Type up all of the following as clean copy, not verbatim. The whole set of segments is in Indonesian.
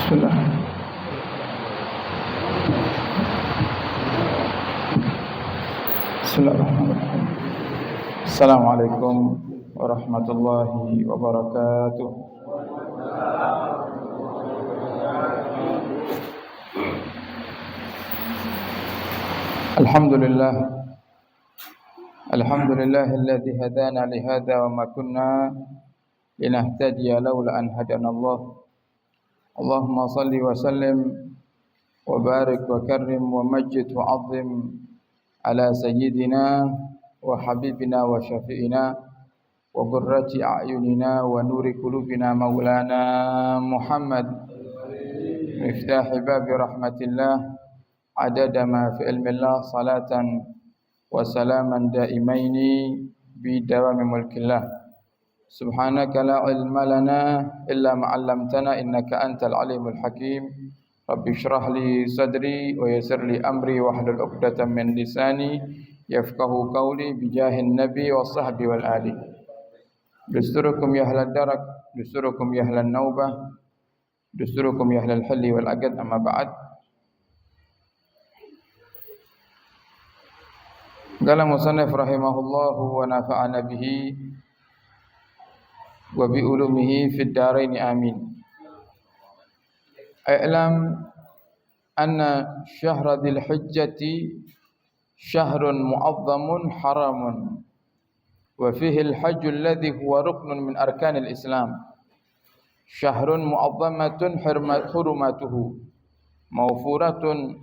Bismillah. Bismillahirrahmanirrahim. Assalamualaikum warahmatullahi wabarakatuh. Alhamdulillah. Alhamdulillahilladzi hadana li hadza wa ma kunna linahtadiya laula an hadana Allah. Allahumma salli wa sallim wa barik wa karrim wa majjid wa 'azzim ala sayyidina wa habibina wa syafi'ina wa qurrati a'yunina wa nuri qulubina maulana Muhammad miftahi babi rahmatillah adada ma fi ilmillah salatan wa salaman daimaini bi dawami mulkillah. Subhanaka la ilma lana illa ma 'allamtana innaka antal alimul hakim. Rabbi shrah li sadri wa yassir li amri wahlul 'uqdatam min lisani yafqahu qawli bijahin nabi wa sahbi wal ali. Dusturukum ya ahlad darak, dusturukum ya ahlan naubah, dusturukum ya ahlal halli wal aqd, amma ba'd. Qala musannif rahimahullahu wa nafa'ana bihi wa bi ulumihi fid dharain amin. I'lam anna syahra dzil hijjati syahrun mu'azzamun haramun wa fihi al-hajju alladhi huwa ruknun min arkanil Islam. Syahrun mu'azzamatun hurmatuhu mawfuratun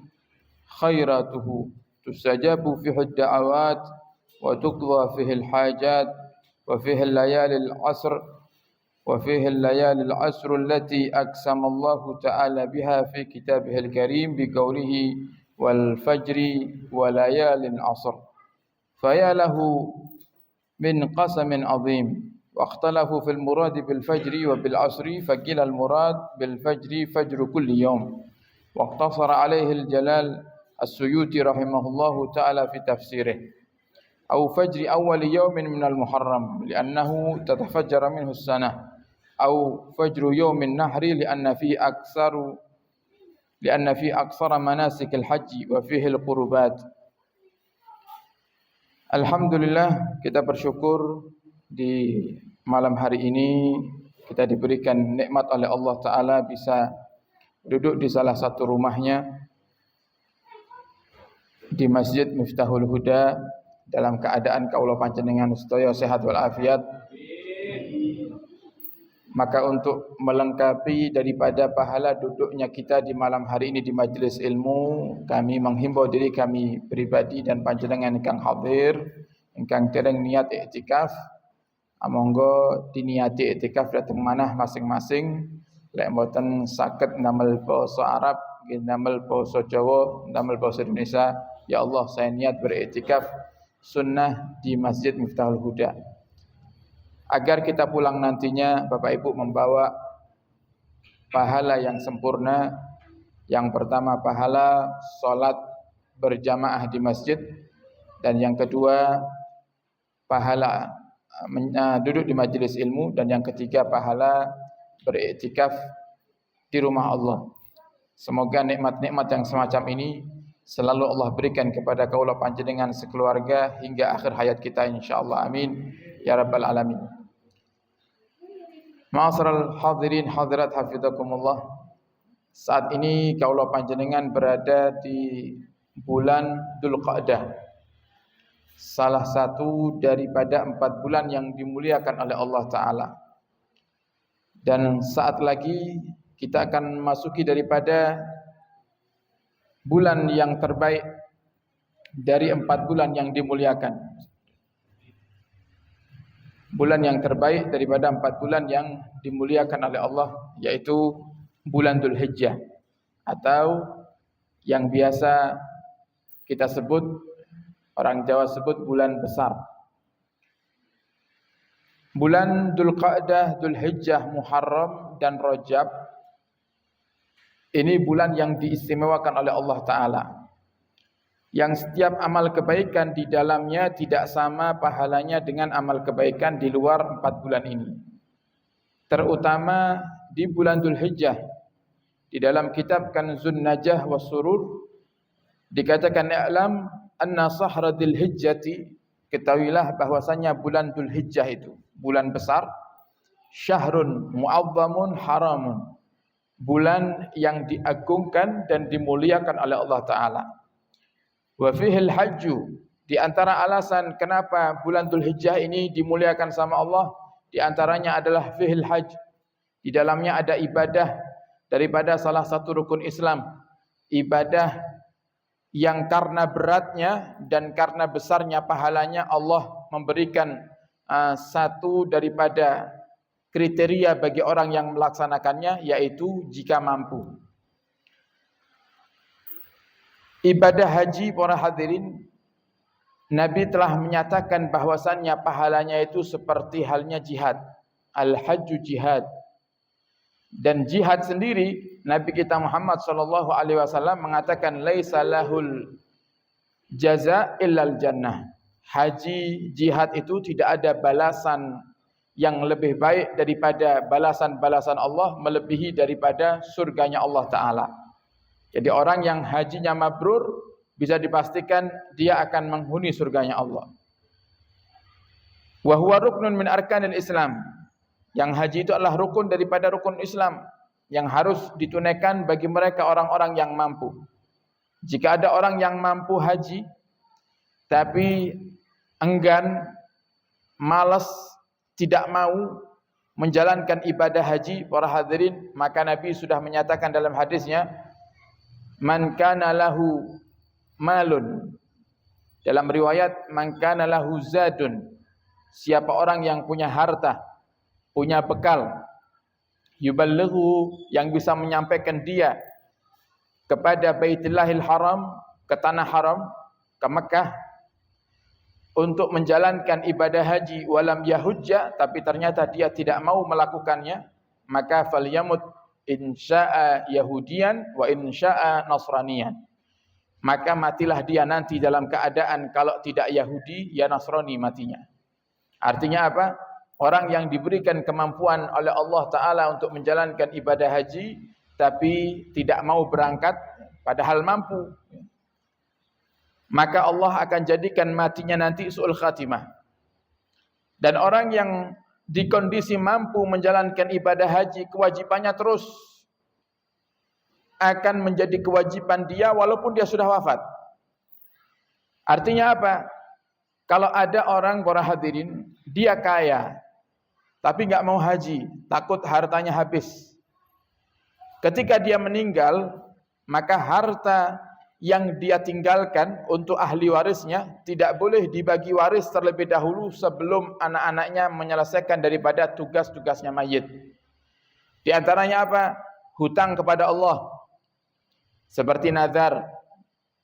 khairatuhu tustajabu fihi ad-da'awat wa tuqdha fihi al-hajat wa fihi al-layali al-'asr وفيه الليالي العشر التي أقسم الله تعالى بها في كتابه الكريم بقوله والفجر وليال العصر فيا له من قسم عظيم واختلفوا في المراد بالفجر وبالعصر فقيل المراد بالفجر فجر كل يوم واقتصر عليه الجلال السيوطي رحمه الله تعالى في تفسيره أو فجر أول يوم من المحرم لأنه تتفجر منه السنة أو فجر يوم النحر لأن فيه أكثر مناسك الحج وفيه القربات. Alhamdulillah, kita bersyukur di malam hari ini kita diberikan nikmat oleh Allah Ta'ala bisa duduk di salah satu rumahnya di Masjid Miftahul Huda dalam keadaan kaula panjenengan sedaya sehat wal afiat. Maka untuk melengkapi daripada pahala duduknya kita di malam hari ini di majlis ilmu, kami menghimbau diri kami pribadi dan panjenengan ingkang hadir, ingkang dereng niat iktikaf, monggo diniati iktikaf dateng manah masing-masing. Lek mboten saged ndamel basa Arab, nggih ndamel basa Jawa, ndamel basa Indonesia, ya Allah saya niat beriktikaf sunnah di Masjid Miftahul Huda. Agar kita pulang nantinya Bapak Ibu membawa pahala yang sempurna. Yang pertama pahala salat berjamaah di masjid, dan yang kedua pahala duduk di majelis ilmu, dan yang ketiga pahala beriktikaf di rumah Allah. Semoga nikmat-nikmat yang semacam ini selalu Allah berikan kepada kaula panjenengan sekeluarga hingga akhir hayat kita insyaallah, amin ya rabbal alamin. Ma'asyiral hadirin hadirat hafizakumullah. Saat ini kaula panjenengan berada di bulan Dzulqa'dah, salah satu daripada 4 bulan yang dimuliakan oleh Allah Ta'ala. Dan saat lagi kita akan masuki daripada bulan yang terbaik dari 4 bulan yang dimuliakan. Bulan yang terbaik daripada 4 bulan yang dimuliakan oleh Allah, yaitu bulan Dzulhijjah, atau yang biasa kita sebut, orang Jawa sebut bulan besar. Bulan Dzulqa'dah, Dzulhijjah, Muharram dan Rajab ini bulan yang diistimewakan oleh Allah Ta'ala, yang setiap amal kebaikan di dalamnya tidak sama pahalanya dengan amal kebaikan di luar 4 bulan ini. Terutama di bulan Dzulhijjah, Di dalam kitab Kanzun Najah was Surur dikatakan i'lam anna sahra dzil hijjati, ketahuilah bahwasanya bulan Dzulhijjah itu bulan besar, syahrun mu'azzamun haramun, bulan yang diagungkan dan dimuliakan oleh Allah Ta'ala. Wa fihil hajju, di antara alasan kenapa bulan Dzulhijjah ini dimuliakan sama Allah, di antaranya adalah fihil hajj, di dalamnya ada ibadah daripada salah satu rukun Islam, ibadah yang karena beratnya dan karena besarnya pahalanya Allah memberikan satu daripada kriteria bagi orang yang melaksanakannya, yaitu jika mampu. Ibadah haji para hadirin, Nabi telah menyatakan bahwasannya pahalanya itu seperti halnya jihad. Al-hajju jihad. Dan jihad sendiri, Nabi kita Muhammad sallallahu alaihi wasallam mengatakan laisa lahul jaza illal jannah. Haji jihad itu tidak ada balasan yang lebih baik daripada balasan-balasan Allah, melebihi daripada surganya Allah Ta'ala. Jadi orang yang hajinya mabrur, bisa dipastikan dia akan menghuni surganya Allah. Wa huwa ruknun min arkanil Islam. Yang haji itu adalah rukun daripada rukun Islam yang harus ditunaikan bagi mereka orang-orang yang mampu. Jika ada orang yang mampu haji tapi enggan, malas, tidak mau menjalankan ibadah haji, para hadirin, maka Nabi sudah menyatakan dalam hadisnya, man kana lahu malun, dalam riwayat man kana lahu zadun, siapa orang yang punya harta, punya bekal, yuballighu, yang bisa menyampaikan dia kepada Baitullahil Haram, ke tanah haram, ke Mekah, untuk menjalankan ibadah haji, walam yahujja, tapi ternyata dia tidak mau melakukannya, maka falyamut insya'a yahudiyan wa insya'a nasraniyan, maka matilah dia nanti dalam keadaan kalau tidak Yahudi ya Nasrani matinya. Artinya apa? Orang yang diberikan kemampuan oleh Allah Ta'ala untuk menjalankan ibadah haji tapi tidak mau berangkat padahal mampu, maka Allah akan jadikan matinya nanti su'ul khatimah. Dan orang yang di kondisi mampu menjalankan ibadah haji, kewajibannya terus akan menjadi kewajiban dia walaupun dia sudah wafat. Artinya apa? Kalau ada orang, para hadirin, dia kaya tapi enggak mau haji, takut hartanya habis. Ketika dia meninggal, maka harta yang dia tinggalkan untuk ahli warisnya tidak boleh dibagi waris terlebih dahulu sebelum anak-anaknya menyelesaikan daripada tugas-tugasnya mayit. Di antaranya apa? Hutang kepada Allah. Seperti nazar.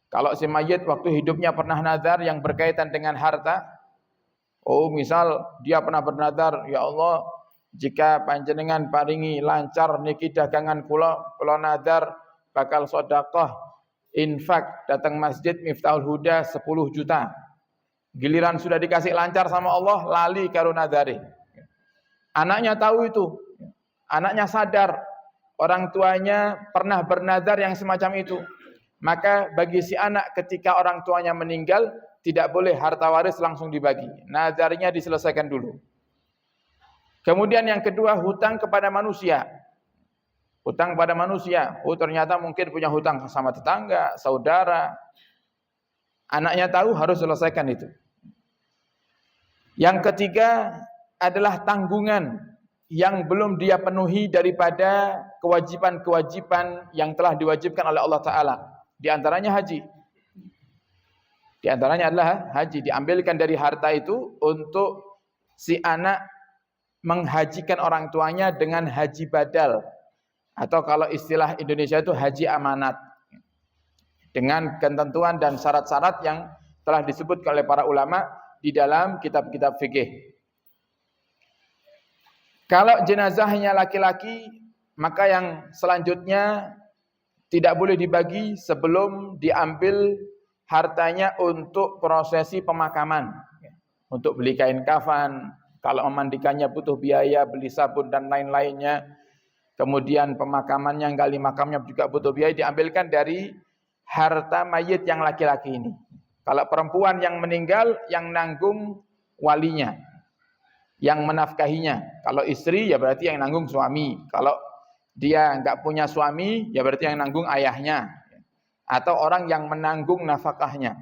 Kalau si mayit waktu hidupnya pernah nazar yang berkaitan dengan harta. Oh, misal dia pernah bernazar, ya Allah, jika panjenengan paringi lancar niki dagangan kula nazar bakal sedekah infak datang masjid Miftahul Huda 10 juta. Giliran sudah dikasih lancar sama Allah, lali karo nazare. Anaknya tahu itu. Anaknya sadar orang tuanya pernah bernazar yang semacam itu. Maka bagi si anak ketika orang tuanya meninggal, tidak boleh harta waris langsung dibagi. Nazarnya diselesaikan dulu. Kemudian yang kedua, hutang kepada manusia. Hutang pada manusia. Oh, ternyata mungkin punya hutang sama tetangga, saudara. Anaknya tahu, harus selesaikan itu. Yang ketiga adalah tanggungan yang belum dia penuhi daripada kewajiban-kewajiban yang telah diwajibkan oleh Allah Ta'ala. Di antaranya haji. Di antaranya adalah haji. Diambilkan dari harta itu untuk si anak menghajikan orang tuanya dengan haji badal. Atau kalau istilah Indonesia itu haji amanat. Dengan ketentuan dan syarat-syarat yang telah disebut oleh para ulama di dalam kitab-kitab fikih. Kalau jenazahnya laki-laki, maka yang selanjutnya tidak boleh dibagi sebelum diambil hartanya untuk prosesi pemakaman. Untuk beli kain kafan, kalau memandikannya butuh biaya, beli sabun dan lain-lainnya. kemudian pemakamannya, gali makamnya juga butuh biaya, diambilkan dari harta mayit yang laki-laki ini. Kalau perempuan yang meninggal, yang nanggung walinya, yang menafkahinya. Kalau istri, ya berarti yang nanggung suami. Kalau dia enggak punya suami, ya berarti yang nanggung ayahnya. Atau orang yang menanggung nafkahnya.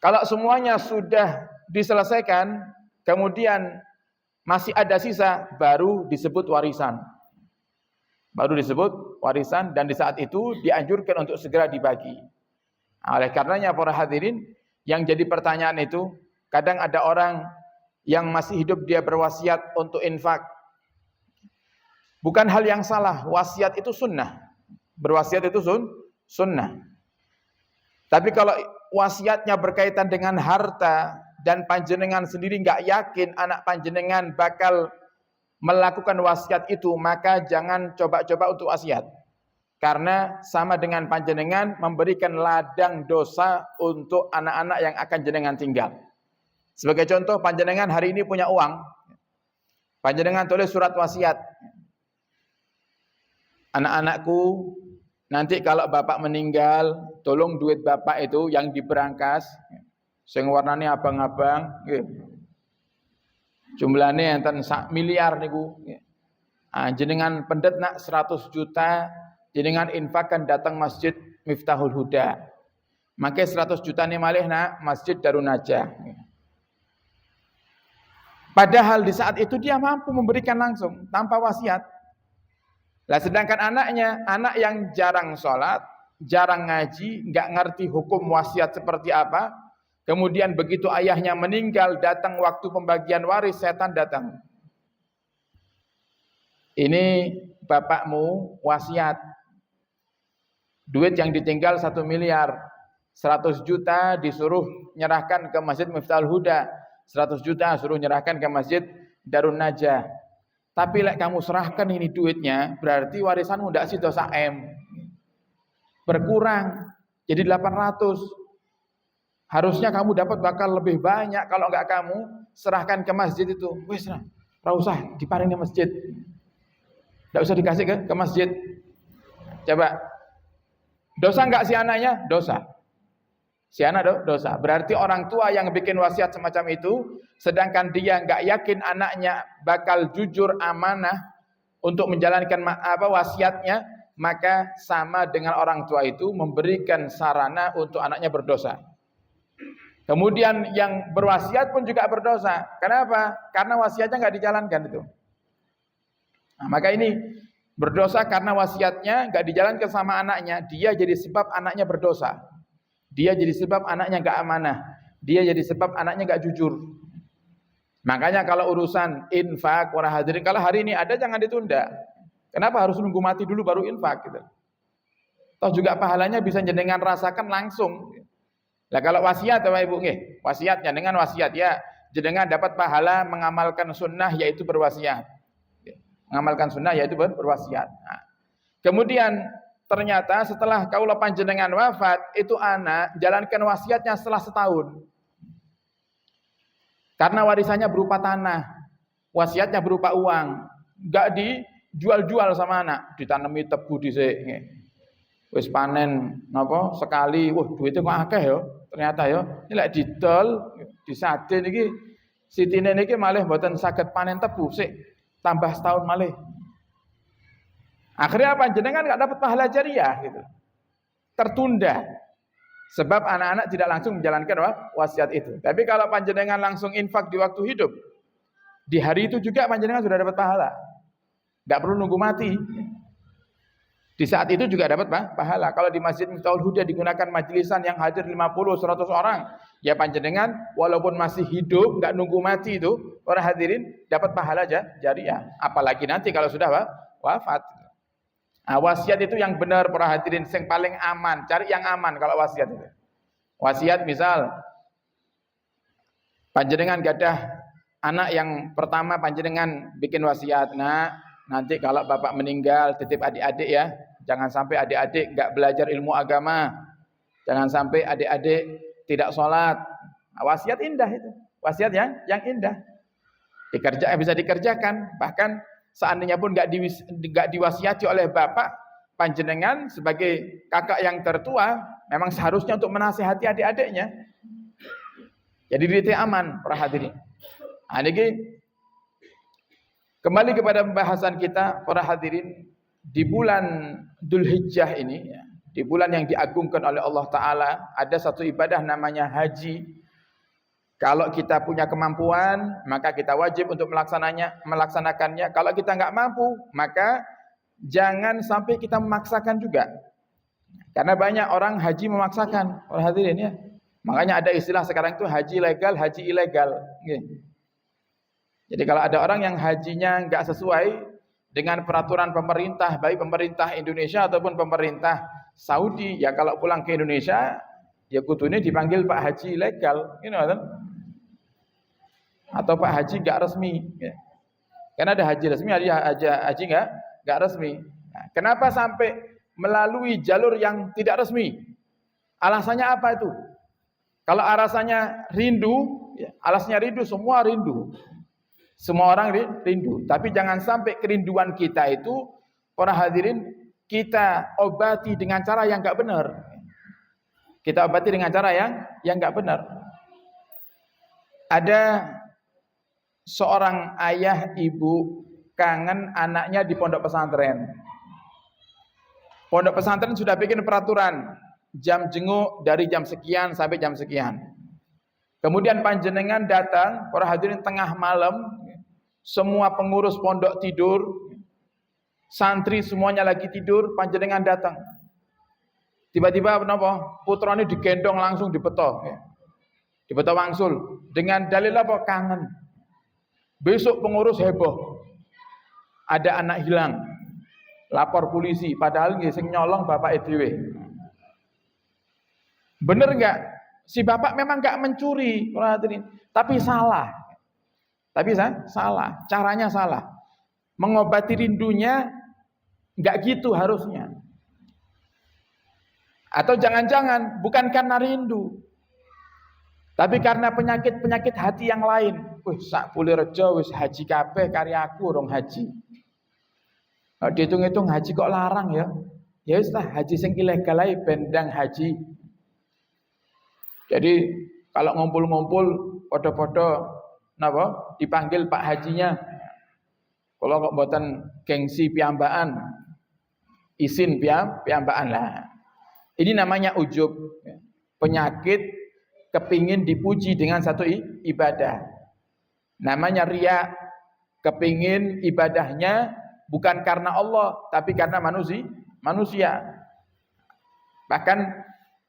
Kalau semuanya sudah diselesaikan, kemudian masih ada sisa, baru disebut warisan. Baru disebut warisan, dan di saat itu dianjurkan untuk segera dibagi. Oleh karenanya para hadirin, yang jadi pertanyaan itu, kadang ada orang yang masih hidup dia berwasiat untuk infak. Bukan hal yang salah, wasiat itu sunnah. Berwasiat itu sunnah. Tapi kalau wasiatnya berkaitan dengan harta, dan panjenengan sendiri enggak yakin anak panjenengan bakal melakukan wasiat itu, maka jangan coba-coba untuk wasiat. Karena sama dengan panjenengan memberikan ladang dosa untuk anak-anak yang akan jenengan tinggal. Sebagai contoh, panjenengan hari ini punya uang, panjenengan tulis surat wasiat. Anak-anakku, nanti kalau bapak meninggal, tolong duit bapak itu yang diberangkas, sing warnane abang-abang, jumlahnya enten sak miliar niku. Jenengan pendet nak 100 juta, jenengan infakkan datang Masjid Miftahul Huda. Maka 100 juta ini malih nak Masjid Darun Najah. Padahal di saat itu dia mampu memberikan langsung tanpa wasiat. Lah sedangkan anaknya, anak yang jarang sholat, jarang ngaji, enggak ngerti hukum wasiat seperti apa. Kemudian begitu ayahnya meninggal, datang waktu pembagian waris, setan datang. Ini bapakmu wasiat. Duit yang ditinggal 1 miliar. 100 juta disuruh nyerahkan ke Masjid Miftahul Huda. 100 juta suruh nyerahkan ke Masjid Darun Najah. Tapi lek kamu serahkan ini duitnya, berarti warisanmu ndak sido sak M. Berkurang. Jadi 800. Harusnya kamu dapat bakal lebih banyak kalau enggak kamu serahkan ke masjid itu. Wes ora usah diparingi masjid. Enggak usah dikasih ke masjid. Coba. Dosa enggak si anaknya? Dosa. Si anak dosa. Berarti orang tua yang bikin wasiat semacam itu, sedangkan dia enggak yakin anaknya bakal jujur amanah untuk menjalankan wasiatnya, maka sama dengan orang tua itu memberikan sarana untuk anaknya berdosa. Kemudian yang berwasiat pun juga berdosa. Kenapa? Karena wasiatnya enggak dijalankan itu. Nah, maka ini berdosa karena wasiatnya enggak dijalankan sama anaknya, dia jadi sebab anaknya berdosa. Dia jadi sebab anaknya enggak amanah. Dia jadi sebab anaknya enggak jujur. Makanya kalau urusan infak, para hadirin, kalau hari ini ada jangan ditunda. Kenapa harus nunggu mati dulu baru infak gitu? Toh juga pahalanya bisa jenengan rasakan langsung. Lah kalau wasiat Bapak Ibu nggih, wasiatnya dengan wasiat ya jenengan dapat pahala mengamalkan sunnah yaitu berwasiat. Mengamalkan sunnah yaitu berwasiat. Nah, kemudian ternyata setelah kaula panjenengan wafat, itu anak jalankan wasiatnya setelah setahun. Karena warisannya berupa tanah, wasiatnya berupa uang, enggak dijual-jual sama anak, ditanami tebu dhisik nggih. Wis panen napa sekali, duitnya kok akeh ya. Ternyata ya, ini lek didol, disade niki sitine niki malih mboten saged panen tebu sik tambah setahun malih. Akhirnya apa? Jenengan enggak dapat pahala jariah gitu. Tertunda. Sebab anak-anak tidak langsung menjalankan wasiat itu. Tapi kalau panjenengan langsung infak di waktu hidup, di hari itu juga panjenengan sudah dapat pahala. Enggak perlu nunggu mati. Di saat itu juga dapat pahala. Kalau di Masjid Miftahul Huda digunakan majlisan yang hadir 50-100 orang, ya panjenengan walaupun masih hidup, enggak nunggu mati itu, orang hadirin dapat pahala jariah. Apalagi nanti kalau sudah wafat. Nah, wasiat itu yang benar para hadirin, yang paling aman. Cari yang aman kalau wasiat itu. Wasiat misal panjenengan gadah anak yang pertama, panjenengan bikin wasiat, nah nanti kalau bapak meninggal titip adik-adik ya. Jangan sampai adik-adik enggak belajar ilmu agama. Jangan sampai adik-adik tidak sholat. Nah, wasiat indah itu. Wasiat yang indah. Bisa dikerjakan. Bahkan seandainya pun enggak diwasiati oleh bapak panjenengan sebagai kakak yang tertua, memang seharusnya untuk menasihati adik-adiknya. Jadi diri aman, para hadirin. Nah, ini kembali kepada pembahasan kita, para hadirin, di bulan Dzulhijjah ini, ya, di bulan yang diagungkan oleh Allah Ta'ala, ada satu ibadah namanya haji. Kalau kita punya kemampuan, maka kita wajib untuk melaksanakannya. Kalau kita nggak mampu, maka jangan sampai kita memaksakan juga. Karena banyak orang haji memaksakan, para hadirin ya. Makanya ada istilah sekarang itu haji legal, haji ilegal. Jadi kalau ada orang yang hajinya nggak sesuai dengan peraturan pemerintah, baik pemerintah Indonesia ataupun pemerintah Saudi, ya kalau pulang ke Indonesia, ya kudune dipanggil Pak Haji ilegal, atau Pak Haji nggak resmi. Karena ada haji resmi, ada haji nggak resmi. Nah, kenapa sampai melalui jalur yang tidak resmi? Alasannya apa itu? Kalau alasannya rindu, ya, alasannya rindu, semua rindu. Semua orang rindu. Tapi jangan sampai kerinduan kita itu, para hadirin, kita obati dengan cara yang enggak benar. Kita obati dengan cara yang enggak benar. Ada seorang ayah ibu kangen anaknya di pondok pesantren. Pondok pesantren sudah bikin peraturan jam jenguk dari jam sekian sampai jam sekian. Kemudian panjenengan datang, para hadirin, tengah malam, semua pengurus pondok tidur, santri semuanya lagi tidur, panjenengan datang. Tiba-tiba kenapa? Putrane digendong langsung dibeto. Dibeto wangsul dengan dalil apa? Kangen. Besok pengurus heboh. Ada anak hilang. Lapor polisi, padahal nggih sing nyolong bapak dhewe. Bener enggak? Si bapak memang enggak mencuri, tapi salah. Tapi salah, caranya salah. Mengobati rindunya enggak gitu harusnya. Atau jangan-jangan bukan karena rindu, tapi karena penyakit hati yang lain. Wis sak Pulirejo wis haji kabeh kari aku rong haji. Kalau dihitung-hitung haji kok larang ya? Ya wis lah haji sing ilegal ae bendang haji. Jadi kalau ngumpul-ngumpul podo-podo napa dipanggil Pak Hajinya. Kalau kok mboten gengsi piyambakan, isin piyambakan lah. Ini namanya ujub, penyakit kepingin dipuji dengan satu ibadah. Namanya riya, kepingin ibadahnya bukan karena Allah, tapi karena manusia. Bahkan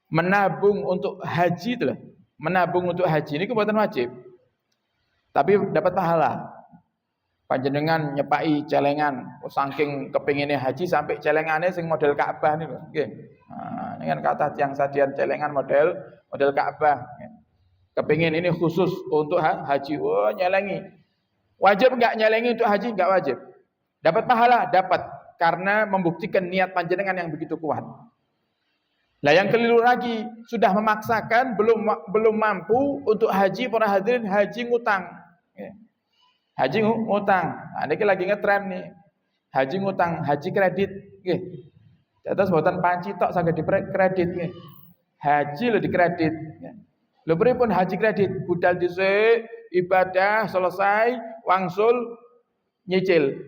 menabung untuk haji itu, menabung untuk haji ini kebuatan wajib, tapi dapat pahala. Panjenengan nyepai celengan, saking kepinginnya haji sampai celengannya sing model Ka'bah nih, nah, ini kan kata yang sadian celengan model Ka'bah. Kepingin ini khusus untuk haji, nyelengi. Wajib enggak nyelengi untuk haji? Enggak wajib. Dapat pahala? Dapat, karena membuktikan niat panjenengan yang begitu kuat. Lah yang keliru lagi, sudah memaksakan, belum mampu untuk haji, para hadirin, haji ngutang. Haji ngutang. Nah, ini lagi ngetren nih. Haji ngutang, haji kredit. Terus buatan panci tok saged di kredit. Haji lo di kredit. Lho pripun haji kredit? Budal dhisik, ibadah selesai, wangsul nyicil.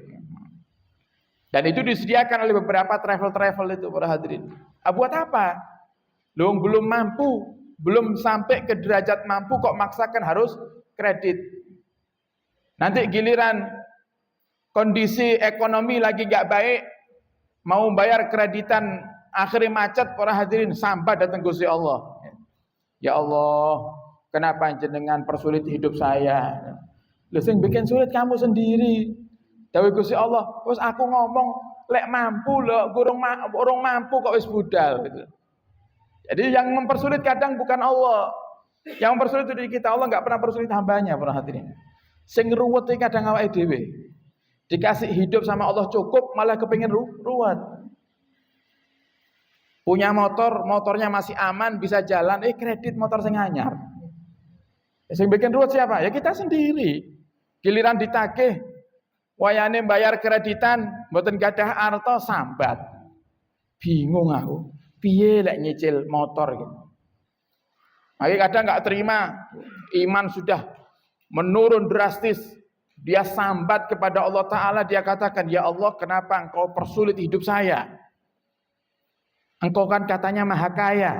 Dan itu disediakan oleh beberapa travel itu, para hadirin. Buat apa? Loh, belum mampu, belum sampai ke derajat mampu kok maksakan harus kredit. Nanti giliran kondisi ekonomi lagi gak baik, mau bayar kreditan, akhirnya macet, para hadirin, sambat datang Gusti Allah. Ya Allah, kenapa jenengan persulit hidup saya? Lho sing bikin sulit kamu sendiri. Dawuh Gusti Allah, wis aku ngomong lek mampu lho, urung mampu kok wis budal gitu. Jadi yang mempersulit kadang bukan Allah. Yang mempersulit diri kita, Allah enggak pernah persulit hambanya, para hadirin. Sing ruwet iki kadang awake dhewe. Dikasih hidup sama Allah cukup, malah kepengin ruwet. Punya motor, motornya masih aman, bisa jalan, kredit motor sing anyar. Sing bikin ruwet siapa? Ya kita sendiri. Giliran ditagih, Wayane bayar kreditan mboten gadah arta sambat. Bingung aku. Piye lek nyicil motor gitu. Lagi kadang nggak terima, iman sudah menurun drastis. Dia sambat kepada Allah Ta'ala, dia katakan, ya Allah kenapa engkau persulit hidup saya? Engkau kan katanya maha kaya.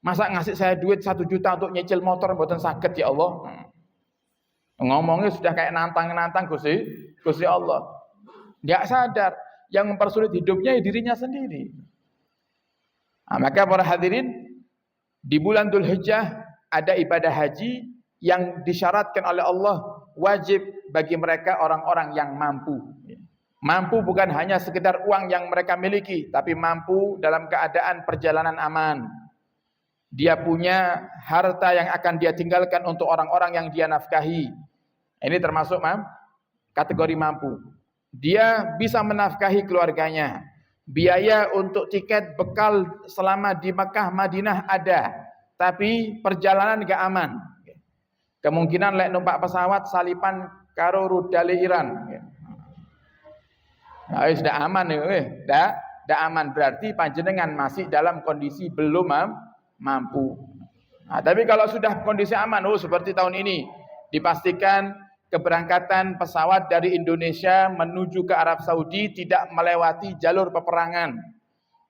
Masa ngasih saya duit 1 juta untuk nyicil motor mboten saged ya Allah? Ngomongnya sudah kayak nantang-nantang Gusti Allah. Nggak sadar yang mempersulit hidupnya ya dirinya sendiri. Nah, maka para hadirin, di bulan Dzulhijjah ada ibadah haji yang disyaratkan oleh Allah wajib bagi mereka orang-orang yang mampu. Mampu bukan hanya sekedar uang yang mereka miliki, tapi mampu dalam keadaan perjalanan aman. Dia punya harta yang akan dia tinggalkan untuk orang-orang yang dia nafkahi. Ini termasuk kategori mampu. Dia bisa menafkahi keluarganya. Biaya untuk tiket bekal selama di Mekah Madinah ada, tapi perjalanan gak aman. Kemungkinan lek numpak pesawat salipan karo rudale Iran. Nah, sudah aman dah aman, berarti panjenengan masih dalam kondisi belum mampu. Nah, tapi kalau sudah kondisi aman, seperti tahun ini dipastikan keberangkatan pesawat dari Indonesia menuju ke Arab Saudi tidak melewati jalur peperangan,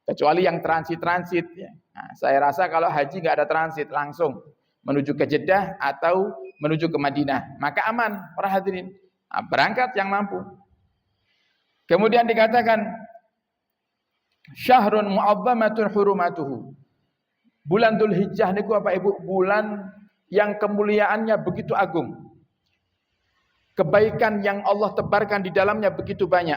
kecuali yang transit-transit. Nah, saya rasa kalau haji nggak ada transit, langsung menuju ke Jeddah atau menuju ke Madinah, maka aman para hadirin. Nah, berangkat yang mampu. Kemudian dikatakan syahrun mu'azzamatun hurumatuhu. Bulan Dzulhijjah niku Bapak Ibu, bulan yang kemuliaannya begitu agung. Kebaikan yang Allah tebarkan di dalamnya begitu banyak.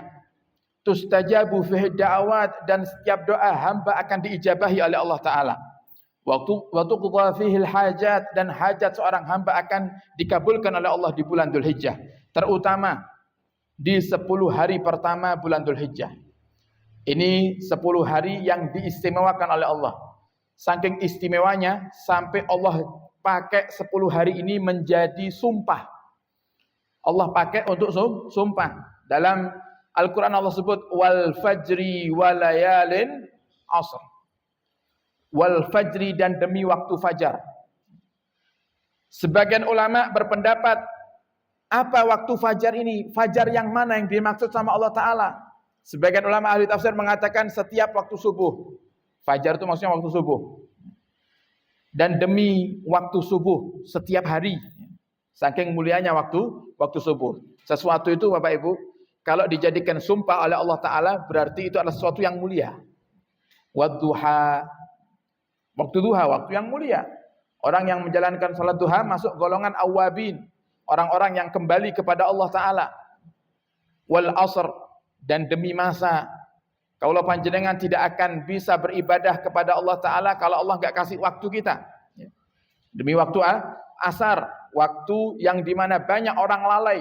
Tustajabu fihi da'awat, dan setiap doa hamba akan diijabahi oleh Allah Ta'ala. Wa tuqdha fihi hajat, dan hajat seorang hamba akan dikabulkan oleh Allah di bulan Dzulhijjah. Terutama di 10 hari pertama bulan Dzulhijjah. Ini 10 hari yang diistimewakan oleh Allah. Saking istimewanya sampai Allah pakai 10 hari ini menjadi sumpah. Allah pakai untuk sumpah. Dalam Al-Quran Allah sebut wal fajri walayalin asr. Wal fajri, dan demi waktu fajar. Sebagian ulama berpendapat, apa waktu fajar ini? Fajar yang mana yang dimaksud sama Allah Ta'ala? Sebagian ulama ahli tafsir mengatakan setiap waktu subuh. Fajar itu maksudnya waktu subuh. Dan demi waktu subuh setiap hari. Saking mulianya waktu subuh. Sesuatu itu Bapak Ibu, kalau dijadikan sumpah oleh Allah Ta'ala, berarti itu adalah sesuatu yang mulia. Wadduha, waktu duha, waktu yang mulia. Orang yang menjalankan salat duha masuk golongan awabin, orang-orang yang kembali kepada Allah Ta'ala. Wal asr, dan demi masa. Kalau panjenengan tidak akan bisa beribadah kepada Allah Ta'ala kalau Allah enggak kasih waktu kita. Demi waktu asar, waktu yang dimana banyak orang lalai.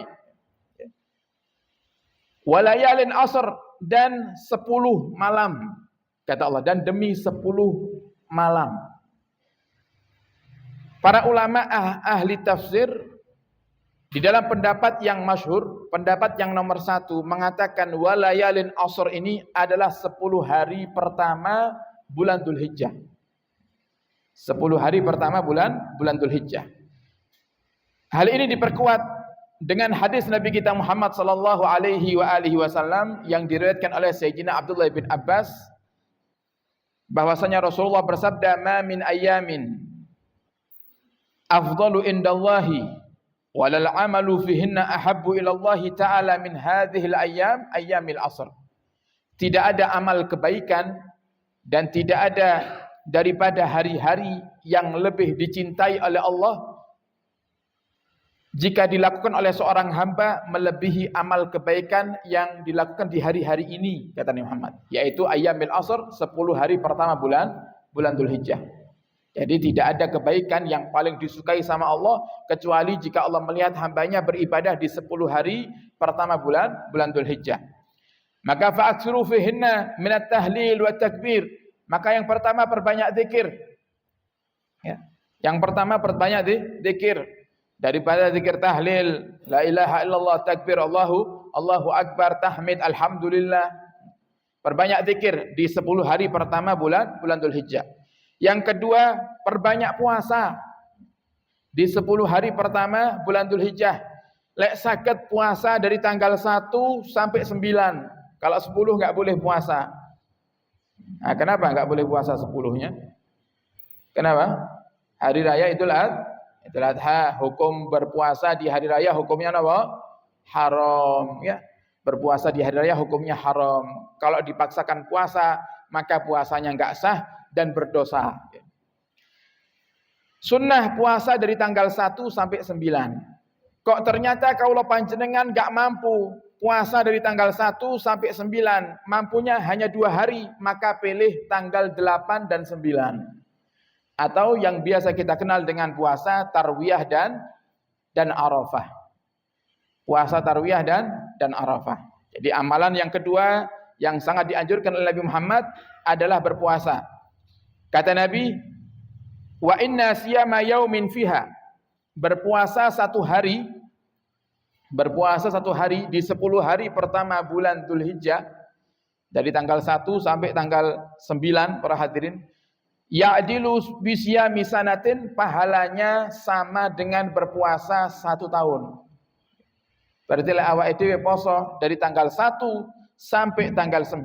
Walayalin asr, dan 10 malam. Kata Allah, dan demi 10 malam. Para ulama ahli tafsir di dalam pendapat yang masyhur, pendapat yang nomor 1 mengatakan walayalin asr ini adalah 10 hari pertama bulan Dzulhijjah. 10 hari pertama bulan Dzulhijjah. Hal ini diperkuat dengan hadis Nabi kita Muhammad sallallahu alaihi wasallam yang diriwayatkan oleh Sayyidina Abdullah bin Abbas, bahwasanya Rasulullah bersabda, "Ma min ayyamin afdalu indallahi walal amalu fihinna ahabbu ilallahi ta'ala min hadhil ayyam ayyamil asr." Tidak ada amal kebaikan dan tidak ada daripada hari-hari yang lebih dicintai oleh Allah jika dilakukan oleh seorang hamba melebihi amal kebaikan yang dilakukan di hari-hari ini, kata Nabi Muhammad, yaitu ayyamil asr, 10 hari pertama bulan Dzulhijjah. Jadi tidak ada kebaikan yang paling disukai sama Allah kecuali jika Allah melihat hambanya beribadah di 10 hari pertama bulan Dzulhijjah. Maka fa'aksiru fihinna minat tahlil wa takbir. Maka yang pertama perbanyak zikir. Ya. Yang pertama perbanyak zikir. Daripada zikir tahlil, la ilaha illallah, takbir, Allahu Allahu Akbar, tahmid, alhamdulillah. Perbanyak zikir di 10 hari pertama bulan Dzulhijjah. Yang kedua, perbanyak puasa di 10 hari pertama bulan Dzulhijjah. Lek saged puasa dari tanggal 1 sampai 9. Kalau 10 enggak boleh puasa. Nah, kenapa enggak boleh puasa 10-nya? Kenapa? Hari raya Idul Adha, hukum berpuasa di hari raya hukumnya apa? Haram, ya. Berpuasa di hari raya hukumnya haram. Kalau dipaksakan puasa, maka puasanya enggak sah dan berdosa. Sunnah puasa dari tanggal 1 sampai 9. Kok ternyata kalau panjenengan enggak mampu puasa dari tanggal 1 sampai 9, mampunya hanya 2 hari, maka pilih tanggal 8 dan 9. Atau yang biasa kita kenal dengan puasa Tarwiyah dan Arafah. Puasa Tarwiyah dan Arafah. Jadi amalan yang kedua yang sangat dianjurkan oleh Nabi Muhammad adalah berpuasa. Kata Nabi, wa inna siyama yaumin fiha. Berpuasa satu hari di 10 hari pertama bulan Dzulhijjah, dari tanggal 1 sampai tanggal 9, para hadirin, ya'dilu bisyami sanatin, pahalanya sama dengan berpuasa 1 tahun. Berarti awak dhewe poso dari tanggal 1 sampai tanggal 9,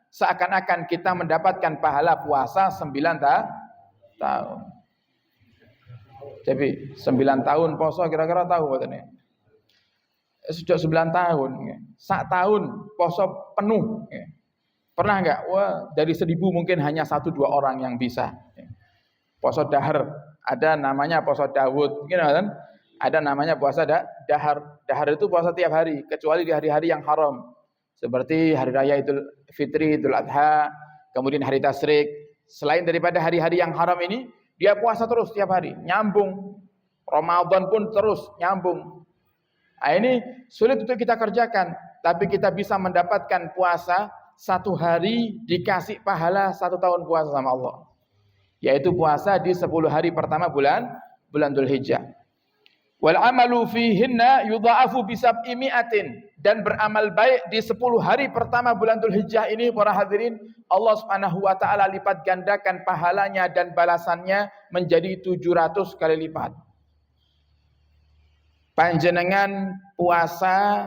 seakan-akan kita mendapatkan pahala puasa 9 tahun. Jadi 9 tahun poso kira-kira tahu mboten ya? Sudah 9 tahun, sak tahun poso penuh. Pernah enggak? Wah, dari 1000 mungkin hanya 1-2 orang yang bisa. Poso dahar, ada namanya poso Daud, kan? Ada namanya puasa dahar. Dahar itu puasa tiap hari, kecuali di hari-hari yang haram. Seperti hari raya Idul Fitri, Idul Adha, kemudian hari Tasyrik. Selain daripada hari-hari yang haram ini, dia puasa terus tiap hari, nyambung. Ramadan pun terus nyambung. Nah, ini sulit untuk kita kerjakan, tapi kita bisa mendapatkan puasa 1 hari dikasih pahala 1 tahun puasa sama Allah. Yaitu puasa di 10 hari pertama bulan Dzulhijjah. Wal amalu fihinna yudha'afu bi 700, dan beramal baik di 10 hari pertama bulan Dzulhijjah ini, para hadirin, Allah Subhanahu wa taala lipat gandakan pahalanya dan balasannya menjadi 700 kali lipat. Panjenengan puasa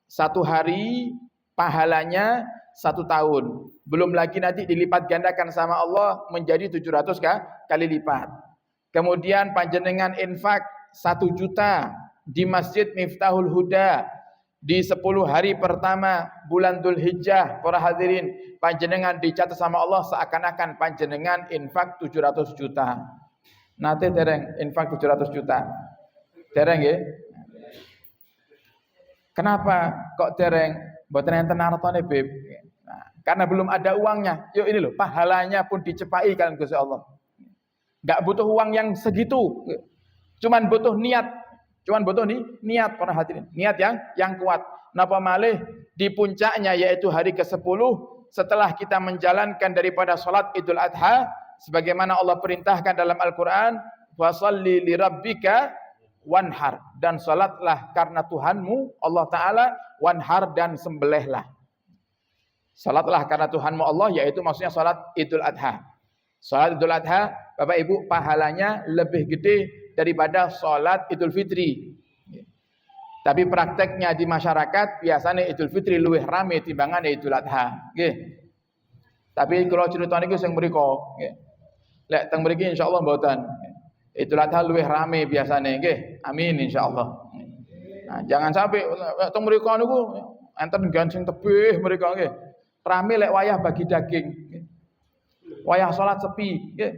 1 hari pahalanya 1 tahun. Belum lagi nanti dilipat gandakan sama Allah menjadi 700 kali lipat. Kemudian panjenengan infak 1 juta di Masjid Miftahul Huda di 10 hari pertama bulan Dzulhijjah, para hadirin, panjenengan dicatat sama Allah seakan-akan panjenengan infak 700 juta. Nate dereng infak 700 juta. Dereng nggih? Kenapa kok dereng? Mboten enten artone, Beb. Nah, karena belum ada uangnya. Yuk ini loh, pahalanya pun dicepai kalian Gusti Allah. Enggak butuh uang yang segitu. Cuman butuh niat. Niat, para hadirin. Niat yang kuat. Napa malih di puncaknya yaitu hari ke-10 setelah kita menjalankan daripada salat Idul Adha sebagaimana Allah perintahkan dalam Al-Qur'an, "Washalli lirabbika wanhar", dan salatlah karena Tuhanmu Allah Ta'ala, wanhar, dan sembelihlah. Salatlah karena Tuhanmu Allah, yaitu maksudnya salat Idul Adha. Salat Idul Adha, Bapak Ibu, pahalanya lebih gede daripada salat Idul Fitri. Tapi prakteknya di masyarakat biasanya Idul Fitri luwih rame timbangan Idul Adha. Nggih. Tapi kalau cerita niku sing mriko, nggih. Lek teng mriki insyaallah mboten. Idul Adha luwih rame biasanya, nggih. Amin insyaallah. Nah, jangan sampai teng mriko niku enten gancing tebih mriko nggih. Rame lek wayah bagi daging. Wayah salat sepi, nggih.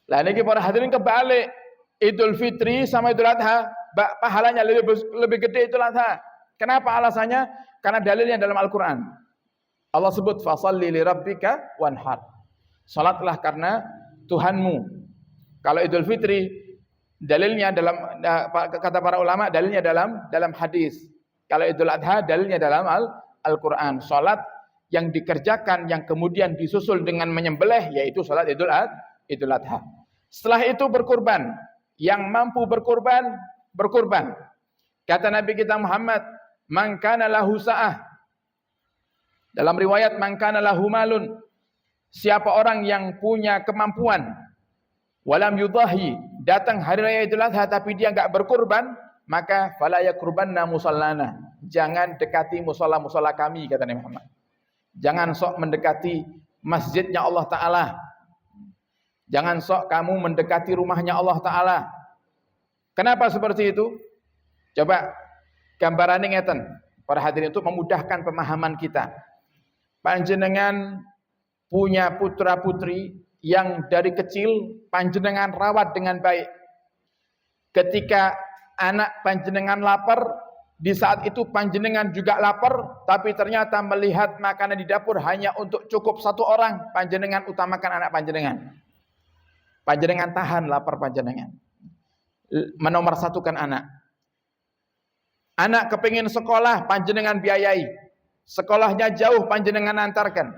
Lah niki para hadirin kebalik. Idul Fitri sama Idul Adha pahalanya lebih gede Idul Adha. Kenapa alasannya? Karena dalilnya dalam Al-Qur'an. Allah sebut fashalli lirabbika wanhar. Salatlah karena Tuhanmu. Kalau Idul Fitri dalilnya dalam kata para ulama, dalilnya dalam hadis. Kalau Idul Adha dalilnya dalam Al-Qur'an. Salat yang dikerjakan yang kemudian disusul dengan menyembelih yaitu salat Idul Adha. Setelah itu berkurban. Yang mampu berkurban, berkurban. Kata Nabi kita Muhammad, man kana lahu sa'ah. Dalam riwayat man kana lahu malun, siapa orang yang punya kemampuan, walam yudahi, datang hari raya Idul Adha tapi dia enggak berkurban, maka fala yakurbanna musallana. Jangan dekati musala-musala kami, kata Nabi Muhammad. Jangan sok mendekati masjidnya Allah Ta'ala. Jangan sok kamu mendekati rumahnya Allah Ta'ala. Kenapa seperti itu? Coba gambarannya ngeten, para hadirin, untuk memudahkan pemahaman kita. Panjenengan punya putra putri yang dari kecil panjenengan rawat dengan baik. Ketika anak panjenengan lapar, di saat itu panjenengan juga lapar, tapi ternyata melihat makanan di dapur hanya untuk cukup satu orang, panjenengan utamakan anak panjenengan. Panjenengan tahan lapar panjenengan, menomorsatukan anak. Anak kepingin sekolah, panjenengan biayai. Sekolahnya jauh, panjenengan antarkan.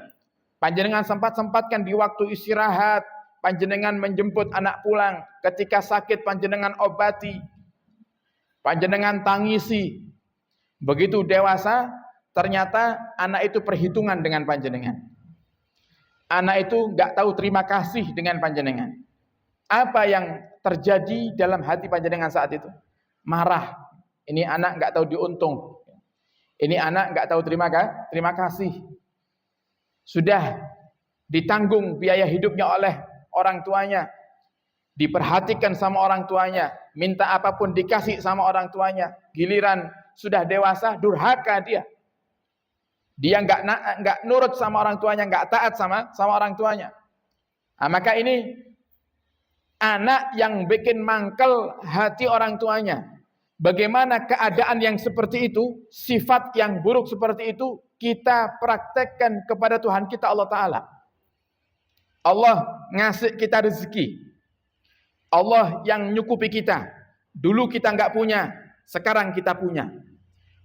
Panjenengan sempat-sempatkan di waktu istirahat, panjenengan menjemput anak pulang. Ketika sakit, panjenengan obati. Panjenengan tangisi. Begitu dewasa, ternyata anak itu perhitungan dengan panjenengan. Anak itu enggak tahu terima kasih dengan panjenengan. Apa yang terjadi dalam hati panjenengan saat itu? Marah. Ini anak enggak tahu diuntung. Ini anak enggak tahu terima kasih. Sudah ditanggung biaya hidupnya oleh orang tuanya. Diperhatikan sama orang tuanya. Minta apapun dikasih sama orang tuanya. Giliran sudah dewasa, durhaka dia. Dia enggak nurut sama orang tuanya, enggak taat sama orang tuanya. Nah, maka ini anak yang bikin mangkel hati orang tuanya. Bagaimana keadaan yang seperti itu, sifat yang buruk seperti itu, kita praktekkan kepada Tuhan kita Allah Ta'ala. Allah ngasih kita rezeki. Allah yang nyukupi kita. Dulu kita enggak punya, sekarang kita punya.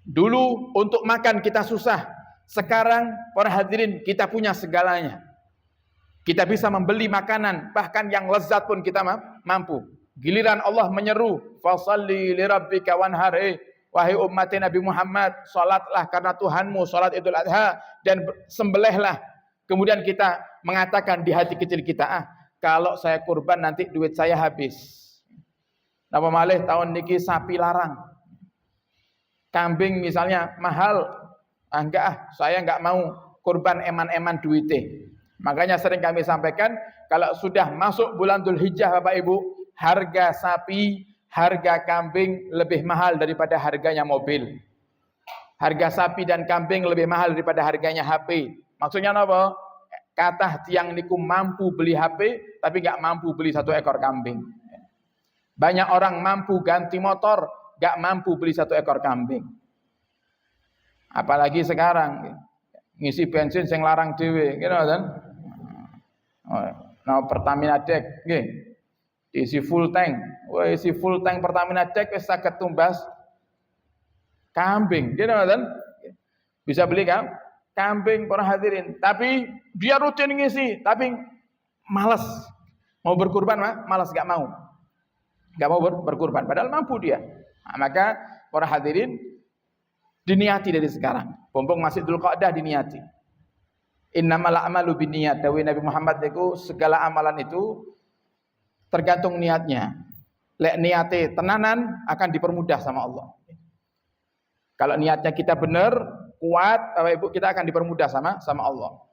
Dulu untuk makan kita susah, sekarang para hadirin kita punya segalanya. Kita bisa membeli makanan, bahkan yang lezat pun kita mampu. Giliran Allah menyeru, fasalli lirabbika wanhar, wahai umat Nabi Muhammad, salatlah karena Tuhanmu, salat Idul Adha, dan sembelihlah. Kemudian kita mengatakan di hati kecil kita, kalau saya kurban nanti duit saya habis. Napa malih tahun niki sapi larang. Kambing misalnya mahal, saya enggak mau kurban eman-eman duitnya. Makanya sering kami sampaikan, kalau sudah masuk bulan Dzulhijjah Bapak Ibu, harga sapi, harga kambing lebih mahal daripada harganya mobil. Harga sapi dan kambing lebih mahal daripada harganya HP. Maksudnya apa? Kata tiang niku mampu beli HP, tapi enggak mampu beli satu ekor kambing. Banyak orang mampu ganti motor, enggak mampu beli satu ekor kambing. Apalagi sekarang ngisi bensin sing larang dhewe, gitu kan? Nah, Pertamina Dek nggih. Diisi full tank. Wah, isi full tank Pertamina Dek wis saged tumbas kambing, gitu kan? Bisa beli kan? Kambing para hadirin. Tapi dia rutin ngisi, tapi malas. Mau berkurban malas, enggak mau. Enggak mau berkurban, padahal mampu dia. Nah, maka para hadirin diniati dari sekarang. Pompong masih Dzulqa'dah diniati. Innamal a'malu binniyat. Dawuh Nabi Muhammad itu segala amalan itu tergantung niatnya. Lek niate tenanan akan dipermudah sama Allah. Kalau niatnya kita benar, kuat, Bapak Ibu, kita akan dipermudah sama Allah.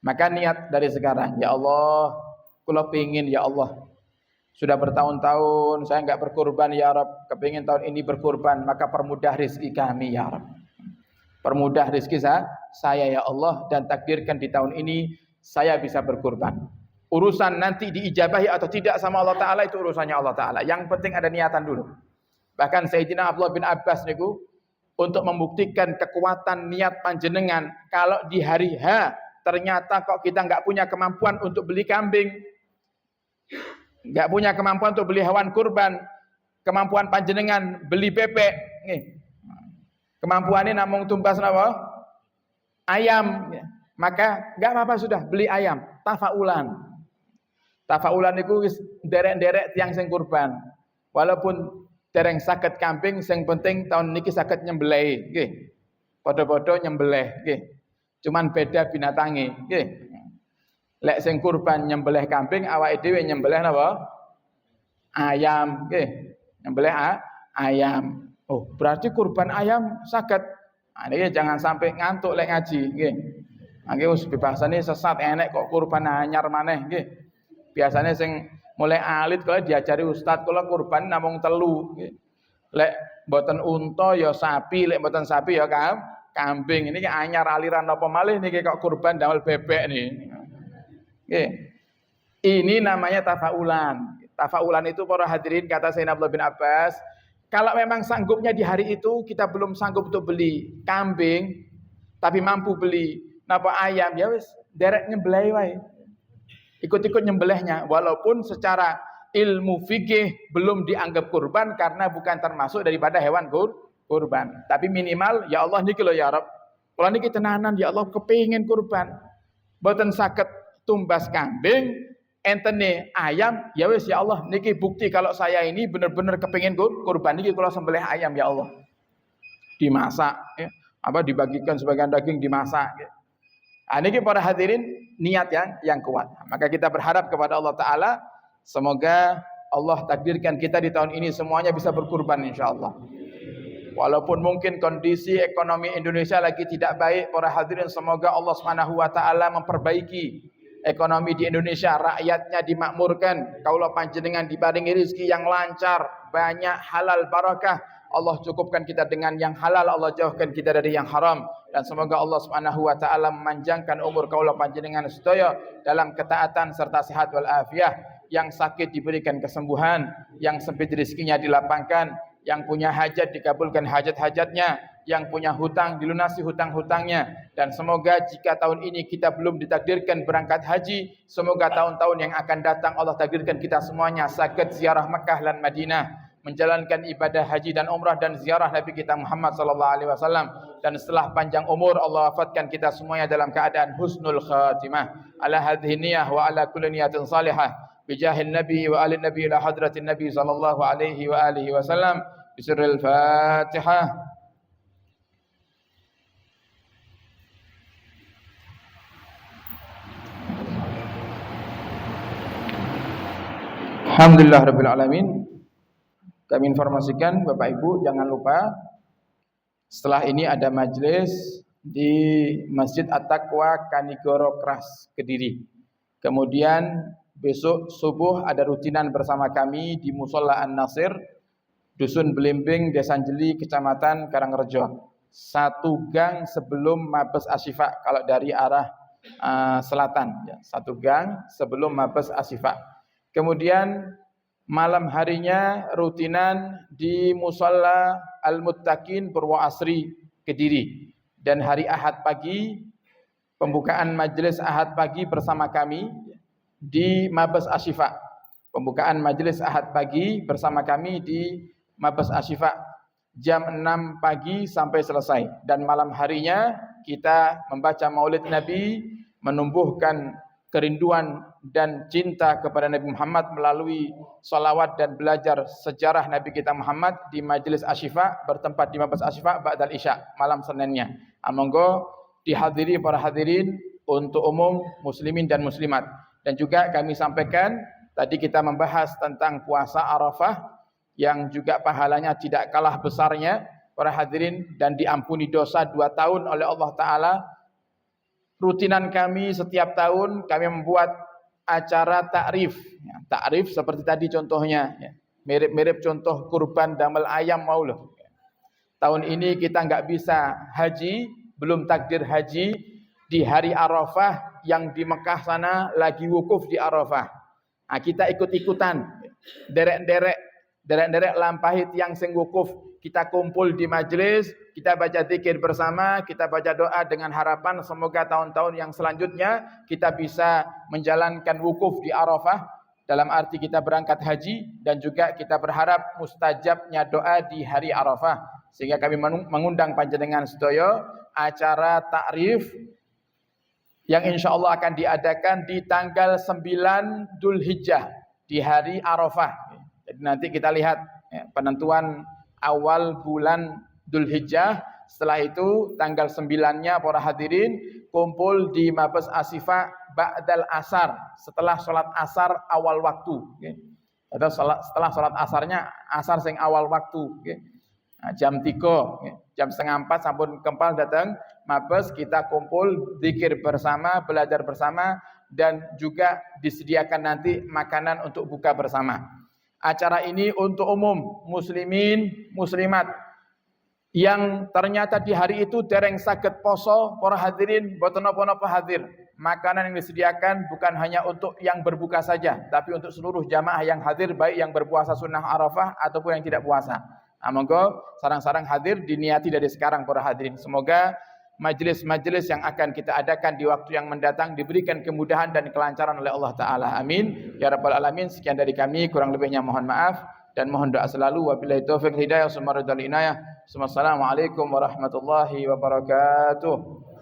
Maka niat dari sekarang, ya Allah, kula pengin ya Allah. Sudah bertahun-tahun saya enggak berkurban ya Rabb, kepingin tahun ini berkurban, maka permudah rezeki kami ya Rabb. Permudah rezeki saya ya Allah, dan takdirkan di tahun ini saya bisa berkurban. Urusan nanti diijabahi atau tidak sama Allah Ta'ala itu urusannya Allah Ta'ala. Yang penting ada niatan dulu. Bahkan Sayyidina Abdullah bin Abbas niku untuk membuktikan kekuatan niat panjenengan, kalau di hari H ternyata kok kita enggak punya kemampuan untuk beli kambing, enggak punya kemampuan untuk beli hewan kurban, kemampuan panjenengan beli bebek, nih. Kemampuannya namung tumbas napa? Ayam. Maka enggak apa-apa, sudah beli ayam, tafaulan. Tafaulan itu derek-derek tiang sing kurban. Walaupun dereng saged kambing, sing penting tahun niki saged nyembelih nggih. Padha-padha nyembelih nggih. Cuman beda binatange nggih. Lek sing kurban nyembelih kambing, awake dhewe nyembelih napa? Ayam nggih. Nyembelih ayam. Oh, berarti kurban ayam saged. Nah, niki jangan sampai ngantuk lek ngaji nggih. Nggih wis bebasane sesat enek kok kurban anyar maneh nggih. Biasanya sing mulai alit kalau diajari ustaz kula kurban namung telu nggih. Lek mboten unta ya sapi, lek mboten sapi ya kambing. Ini anyar aliran apa malih niki kok kurban damel bebek nih. Nggih. Ini namanya tafaulan. Tafaulan itu para hadirin kata Sayyidina Abdullah bin Abbas, kalau memang sanggupnya di hari itu kita belum sanggup untuk beli kambing tapi mampu beli napa ayam ya wis derek nyembelih wae. Ikut-ikut nyembelihnya walaupun secara ilmu fikih belum dianggap kurban karena bukan termasuk daripada hewan kurban. Tapi minimal ya Allah niki lho ya Rabb. Kula niki tenanan ya Allah kepengin kurban. Mboten saged tumbas kambing, entene ayam, ya wis ya Allah niki bukti kalau saya ini benar-benar kepengin kurban niki kula sembelih ayam ya Allah. Dimasak ya. Apa dibagikan sebagian daging dimasak ya. Niki para hadirin niat yang kuat. Maka kita berharap kepada Allah Ta'ala semoga Allah takdirkan kita di tahun ini semuanya bisa berkurban insyaallah. Walaupun mungkin kondisi ekonomi Indonesia lagi tidak baik, para hadirin semoga Allah Subhanahu wa taala memperbaiki ekonomi di Indonesia, rakyatnya dimakmurkan, kaula panjenengan diparingi rezeki yang lancar, banyak halal barakah. Allah cukupkan kita dengan yang halal, Allah jauhkan kita dari yang haram, dan semoga Allah Subhanahu wa taala memanjangkan umur kaula panjenengan sedaya dalam ketaatan serta sehat wal afiah. Yang sakit diberikan kesembuhan, yang sempit rezekinya dilapangkan, yang punya hajat dikabulkan hajat-hajatnya, yang punya hutang dilunasi hutang-hutangnya, dan semoga jika tahun ini kita belum ditakdirkan berangkat haji, semoga tahun-tahun yang akan datang Allah takdirkan kita semuanya saged ziarah Mekah dan Madinah, menjalankan ibadah haji dan umrah dan ziarah Nabi kita Muhammad sallallahu alaihi wasallam, dan setelah panjang umur Allah wafatkan kita semuanya dalam keadaan husnul khatimah. Ala hadhihi niyyah wa ala kulli niyatin salihah bijahil nabi wa alin nabi ila hadratin nabi sallallahu alaihi wa alihi wasallam. Bismillahil Fatihah. Alhamdulillah rabbil alamin. Kami informasikan Bapak Ibu jangan lupa setelah ini ada majelis di Masjid At-Taqwa Kanigoro Kras Kediri. Kemudian besok subuh ada rutinan bersama kami di Musholla An-Nasir, Dusun Belimbing, Desa Jeli, Kecamatan Karangrejo. Satu gang sebelum Mabes Asyifa kalau dari arah selatan, ya. Satu gang sebelum Mabes Asyifa. Kemudian malam harinya rutinan di Musholla Al-Muttaqin Purwo Asri Kediri. Dan hari Ahad pagi pembukaan majelis Ahad pagi bersama kami di Mabes Asyifa. Pembukaan majelis Ahad pagi bersama kami di Mabes Asyifa jam 6 pagi sampai selesai, dan malam harinya kita membaca Maulid Nabi, menumbuhkan kerinduan dan cinta kepada Nabi Muhammad melalui salawat dan belajar sejarah Nabi kita Muhammad di Majelis Asyifa bertempat di Mabes Asyifa ba'dal Isya malam Seninnya. Monggo dihadiri para hadirin untuk umum muslimin dan muslimat. Dan juga kami sampaikan tadi kita membahas tentang puasa Arafah yang juga pahalanya tidak kalah besarnya para hadirin, dan diampuni dosa 2 tahun oleh Allah Ta'ala. Rutinan kami setiap tahun kami membuat acara takrif. Ya, takrif seperti tadi contohnya, ya. Mirip-mirip contoh kurban damel ayam mau loh. Tahun ini kita nggak bisa haji, belum takdir haji di hari Arafah yang di Mekah sana lagi wukuf di Arafah. Nah, kita ikut-ikutan, derek-derek lampahi tiang sing wukuf, kita kumpul di majelis, kita baca zikir bersama, kita baca doa dengan harapan semoga tahun-tahun yang selanjutnya kita bisa menjalankan wukuf di Arafah, dalam arti kita berangkat haji, dan juga kita berharap mustajabnya doa di hari Arafah. Sehingga kami mengundang panjenengan sedaya acara takrif yang insya Allah akan diadakan di tanggal 9 Dzulhijjah di hari Arafah. Jadi nanti kita lihat ya, penentuan awal bulan Dzulhijjah. Setelah itu tanggal 9-nya para hadirin kumpul di Mabes Ashifa ba'dal asar, setelah sholat asar awal waktu, okay. Atau setelah sholat asarnya asar sing awal waktu, okay. Nah, jam 3, okay. Jam setengah 4 sampun kempal datang Mabes, kita kumpul zikir bersama, belajar bersama, dan juga disediakan nanti makanan untuk buka bersama. Acara ini untuk umum muslimin muslimat yang ternyata di hari itu dereng saged poso, para hadirin boten napa-napa hadir. Makanan yang disediakan bukan hanya untuk yang berbuka saja, tapi untuk seluruh jamaah yang hadir, baik yang berpuasa sunnah Arafah ataupun yang tidak puasa. Nah, monggo sarang-sarang hadir diniati dari sekarang para hadirin. Semoga majelis-majelis yang akan kita adakan di waktu yang mendatang diberikan kemudahan dan kelancaran oleh Allah Ta'ala. Amin. Ya Rabbal Alamin. Sekian dari kami, kurang lebihnya mohon maaf dan mohon doa selalu. Wabillahi taufiq hidayah. Assalamualaikum warahmatullahi wabarakatuh.